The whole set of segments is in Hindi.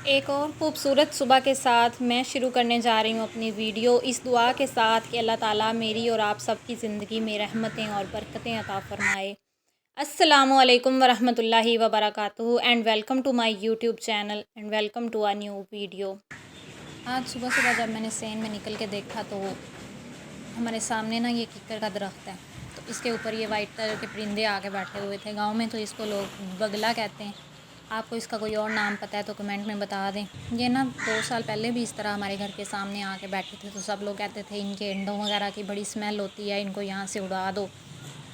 एक और ख़ूबसूरत सुबह के साथ मैं शुरू करने जा रही हूँ अपनी वीडियो इस दुआ के साथ कि अल्लाह ताला मेरी और आप सबकी ज़िंदगी में रहमतें और बरकतें अता फ़रमाए। अस्सलामु अलैकुम वरहमतुल्लाहि वबरकातुहू and welcome to my YouTube channel and welcome to a new video. आज सुबह सुबह जब मैंने सेन में निकल के देखा तो हमारे सामने ना ये किक्कर का दरख्त है, तो इसके ऊपर ये वाइट कलर के परिंदे आके बैठे हुए थे। गाँव में तो इसको लोग बगला कहते हैं, आपको इसका कोई और नाम पता है तो कमेंट में बता दें। ये ना 2 साल पहले भी इस तरह हमारे घर के सामने आके बैठे थे, तो सब लोग कहते थे इनके अंडों वगैरह की बड़ी स्मेल होती है, इनको यहाँ से उड़ा दो।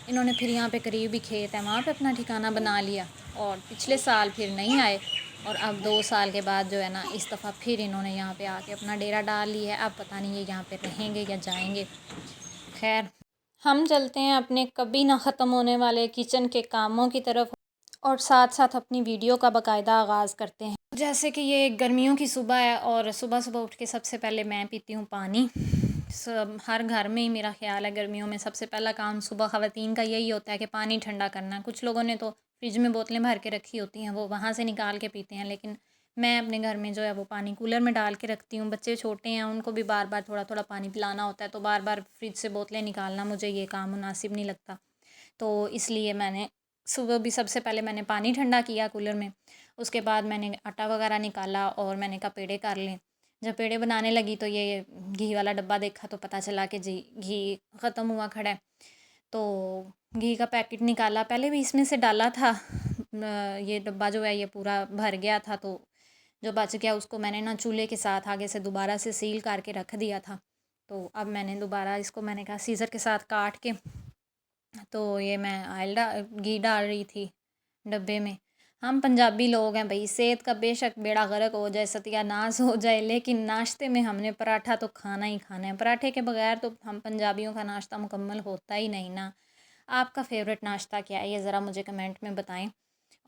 इन्होंने फिर यहाँ पे करीब ही खेत है, वहाँ पे अपना ठिकाना बना लिया और पिछले साल फिर नहीं आए और अब 2 साल के बाद जो है ना इस दफ़ा फिर इन्होंने यहाँ पे आके अपना डेरा डाल लिया है। अब पता नहीं ये यहाँ पे रहेंगे या जाएंगे। खैर, हम चलते हैं अपने कभी ना ख़त्म होने वाले किचन के कामों की तरफ और साथ साथ अपनी वीडियो का बाकायदा आगाज़ करते हैं। जैसे कि ये गर्मियों की सुबह है और सुबह सुबह उठ के सबसे पहले मैं पीती हूँ पानी। सब हर घर में ही मेरा ख़्याल है गर्मियों में सबसे पहला काम सुबह ख़वातीन का यही होता है कि पानी ठंडा करना है। कुछ लोगों ने तो फ्रिज में बोतलें भर के रखी होती हैं, वो वहाँ से निकाल के पीते हैं, लेकिन मैं अपने घर में जो है वो पानी कूलर में डाल के रखती हूँ। बच्चे छोटे हैं, उनको भी बार बार थोड़ा थोड़ा पानी पिलाना होता है, तो बार बार फ्रिज से बोतलें निकालना मुझे ये काम मुनासिब नहीं लगता। तो इसलिए मैंने सुबह भी सबसे पहले मैंने पानी ठंडा किया कूलर में, उसके बाद मैंने आटा वगैरह निकाला और मैंने कहा पेड़े कर लें। जब पेड़े बनाने लगी तो ये घी वाला डब्बा देखा तो पता चला कि जी घी ख़त्म हुआ खड़ा है। तो घी का पैकेट निकाला, पहले भी इसमें से डाला था। ये डब्बा जो है ये पूरा भर गया था, तो जो बच गया उसको मैंने ना चूल्हे के साथ आगे से दोबारा से सील करके रख दिया था। तो अब मैंने दोबारा इसको मैंने कहा सीज़र के साथ काट के, तो ये मैं घी डाल रही थी डब्बे में। हम पंजाबी लोग हैं भाई, सेहत का बेशक बेड़ा गर्क हो जाए, सत्यानाश हो जाए, लेकिन नाश्ते में हमने पराठा तो खाना ही खाना है। पराठे के बगैर तो हम पंजाबियों का नाश्ता मुकम्मल होता ही नहीं ना। आपका फ़ेवरेट नाश्ता क्या है, ये ज़रा मुझे कमेंट में बताएं।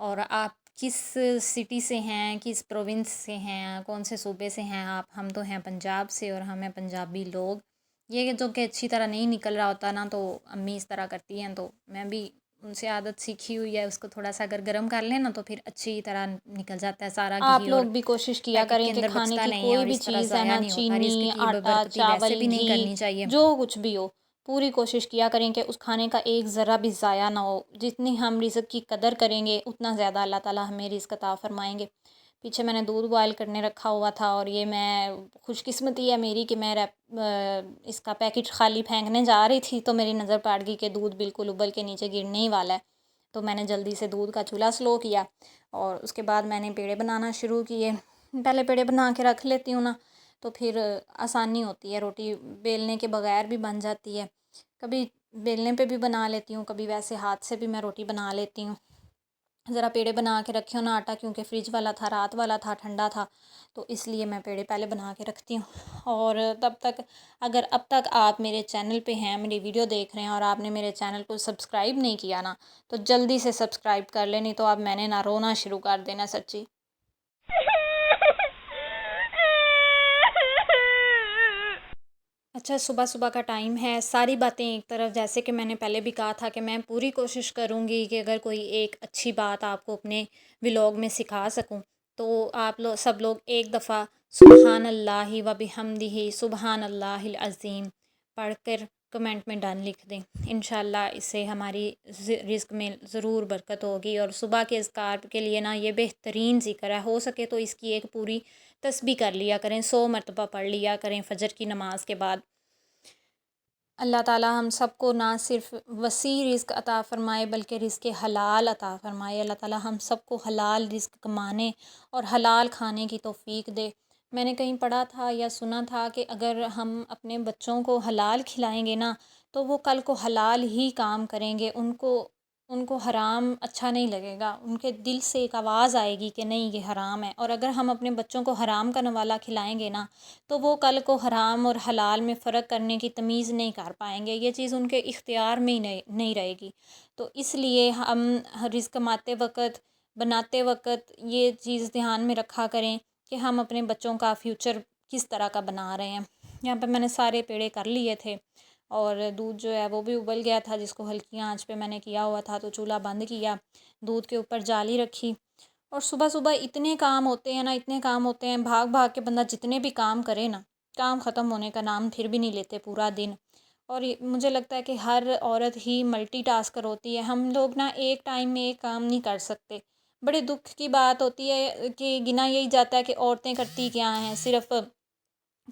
और आप किस सिटी से हैं, किस प्रोविंस से हैं, कौन से सूबे से हैं आप? हम तो हैं पंजाब से और हम हैं पंजाबी लोग। ये जो कि अच्छी तरह नहीं निकल रहा होता ना, तो अम्मी इस तरह करती हैं, तो मैं भी उनसे आदत सीखी हुई है। उसको थोड़ा सा अगर गर्म कर लें ना तो फिर अच्छी तरह निकल जाता है सारा आप घी और लोग भी कोशिश किया पैकेट के करें कि अंदर खाने बचता की नहीं है कोई और भी इस तरह चीज़ है ज़ाया ना, नहीं होता। रिस्क चीनी, की आटा, बरकती वैसे चावल, भी नहीं घी, करनी चाहिए। जो कुछ भी हो, पूरी कोशिश किया करें कि उस खाने का एक ज़रा भी ज़ाया ना हो। जितनी हम रिज़्क की कदर करेंगे उतना ज़्यादा अल्लाह ताला हमें रिज़्क अता फ़रमाएँगे। पीछे मैंने दूध बॉयल करने रखा हुआ था और ये मैं खुशकिस्मती है मेरी कि मैं इसका पैकेट खाली फेंकने जा रही थी, तो मेरी नज़र पड़ गई कि दूध बिल्कुल उबल के नीचे गिरने ही वाला है। तो मैंने जल्दी से दूध का चूल्हा स्लो किया और उसके बाद मैंने पेड़े बनाना शुरू किए। पहले पेड़े बना के रख लेती हूँ ना, तो फिर आसानी होती है, रोटी बेलने के बगैर भी बन जाती है। कभी बेलने पे भी बना लेती हूँ, कभी वैसे हाथ से भी मैं रोटी बना लेती हूँ। ज़रा पेड़े बना के रखे हो ना आटा, क्योंकि फ्रिज वाला था, रात वाला था, ठंडा था, तो इसलिए मैं पेड़े पहले बना के रखती हूँ। और तब तक अगर अब तक आप मेरे चैनल पे हैं, मेरी वीडियो देख रहे हैं और आपने मेरे चैनल को सब्सक्राइब नहीं किया ना, तो जल्दी से सब्सक्राइब कर लें, नहीं तो अब मैंने ना रोना शुरू कर देना सच्ची। अच्छा, सुबह सुबह का टाइम है, सारी बातें एक तरफ। जैसे कि मैंने पहले भी कहा था कि मैं पूरी कोशिश करूँगी कि अगर कोई एक अच्छी बात आपको अपने व्लॉग में सिखा सकूँ, तो आप लोग सब लोग एक दफ़ा सुबहान अल्लाहि व बिहम्दिही सुबहान अल्लाहिल अज़ीम पढ़ कर कमेंट में डन लिख दें। इंशाल्लाह इससे हमारी रिज़्क में ज़रूर बरकत होगी। और सुबह के अज़कार के लिए ना ये बेहतरीन ज़िक्र है, हो सके तो इसकी एक पूरी तस्बीह कर लिया करें, 100 मरतबा पढ़ लिया करें फ़जर की नमाज के बाद। अल्लाह ताला हम सबको ना सिर्फ़ वसी रिज़्क अता फ़रमाए बल्कि रिज़्क हलाल अता फ़रमाए। अल्लाह ताला हम सबको हलाल रिज़्क कमाने और हलाल खाने की तौफ़ीक दे। मैंने कहीं पढ़ा था या सुना था कि अगर हम अपने बच्चों को हलाल खिलाएँगे ना, तो वो कल को हलाल ही काम करेंगे। उनको उनको हराम अच्छा नहीं लगेगा, उनके दिल से एक आवाज़ आएगी कि नहीं ये हराम है। और अगर हम अपने बच्चों को हराम का नवाला खिलाएँगे ना, तो वो कल को हराम और हलाल में फ़र्क करने की तमीज़ नहीं कर पाएँगे। ये चीज़ उनके इख्तियार में ही नहीं रहेगी। तो इसलिए हम रिज़्क कमाते वक़्त, बनाते वक़्त ये चीज़ ध्यान में रखा करें कि हम अपने बच्चों का फ्यूचर किस तरह का बना रहे हैं। यहाँ पे मैंने सारे पेड़े कर लिए थे और दूध जो है वो भी उबल गया था, जिसको हल्की आँच पे मैंने किया हुआ था। तो चूल्हा बंद किया, दूध के ऊपर जाली रखी और सुबह सुबह इतने काम होते हैं ना, इतने काम होते हैं, भाग भाग के बंदा जितने भी काम करे ना, काम ख़त्म होने का नाम फिर भी नहीं लेते पूरा दिन। और ये मुझे लगता है कि हर औरत ही मल्टीटास्कर होती है। हम लोग ना एक टाइम में एक काम नहीं कर सकते। बड़े दुख की बात होती है कि गिना यही जाता है कि औरतें करती क्या हैं, सिर्फ़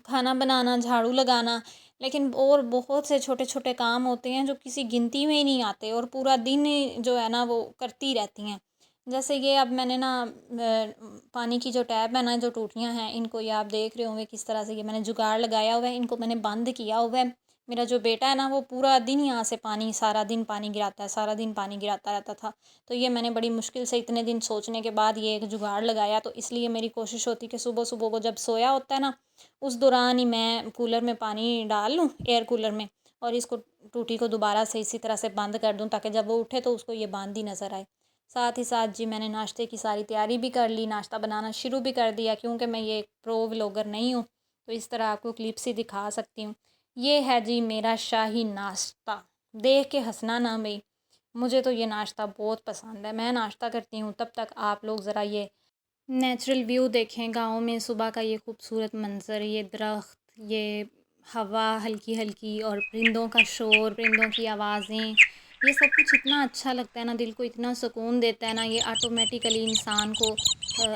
खाना बनाना, झाड़ू लगाना, लेकिन और बहुत से छोटे-छोटे काम होते हैं जो किसी गिनती में ही नहीं आते और पूरा दिन ही जो है ना वो करती रहती हैं। जैसे ये अब मैंने ना पानी की जो टैप है ना, जो टूटियाँ हैं, इनको ये आप देख रहे होंगे किस तरह से ये मैंने जुगाड़ लगाया हुआ है, इनको मैंने बंद किया हुआ है। मेरा जो बेटा है ना वो पूरा दिन यहाँ से पानी, सारा दिन पानी गिराता है, सारा दिन पानी गिराता रहता था। तो ये मैंने बड़ी मुश्किल से इतने दिन सोचने के बाद ये एक जुगाड़ लगाया, तो इसलिए मेरी कोशिश होती है कि सुबह-सुबह वो जब सोया होता है ना, उस दौरान ही मैं कूलर में पानी डाल लूँ, एयर कूलर में, और इसको टूटी को दोबारा से इसी तरह से बंद कर दूँ ताकि जब वो उठे तो उसको ये बंद ही नज़र आए। साथ ही साथ जी मैंने नाश्ते की सारी तैयारी भी कर ली, नाश्ता बनाना शुरू भी कर दिया, क्योंकि मैं ये प्रो व्लॉगर नहीं हूँ, तो इस तरह आपको क्लिप्स ही दिखा सकती हूँ। ये है जी मेरा शाही नाश्ता। देख के हँसना ना भई, मुझे तो ये नाश्ता बहुत पसंद है। मैं नाश्ता करती हूँ, तब तक आप लोग ज़रा ये नेचुरल व्यू देखें, गाँव में सुबह का ये खूबसूरत मंज़र, ये दरख्त, ये हवा हल्की-हल्की और परिंदों का शोर, परिंदों की आवाज़ें, ये सब कुछ इतना अच्छा लगता है ना, दिल को इतना सुकून देता है ना, ये ऑटोमेटिकली इंसान को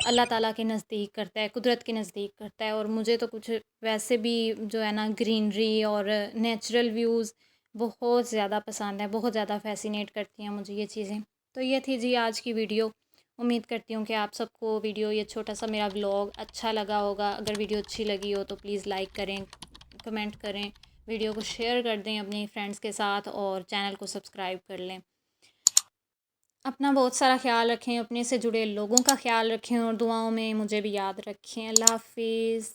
अल्लाह ताला के नज़दीक करता है, कुदरत के नज़दीक करता है। और मुझे तो कुछ वैसे भी जो है ना ग्रीनरी और नेचुरल व्यूज़ बहुत ज़्यादा पसंद है, बहुत ज़्यादा फ़ैसिनेट करती हैं मुझे ये चीज़ें। तो ये थी जी आज की वीडियो। उम्मीद करती हूँ कि आप सबको वीडियो, ये छोटा सा मेरा व्लॉग अच्छा लगा होगा। अगर वीडियो अच्छी लगी हो तो प्लीज़ लाइक करें, कमेंट करें, वीडियो को शेयर कर दें अपनी फ्रेंड्स के साथ और चैनल को सब्सक्राइब कर लें। अपना बहुत सारा ख़्याल रखें, अपने से जुड़े लोगों का ख़्याल रखें और दुआओं में मुझे भी याद रखें। अल्लाह हाफ़िज़।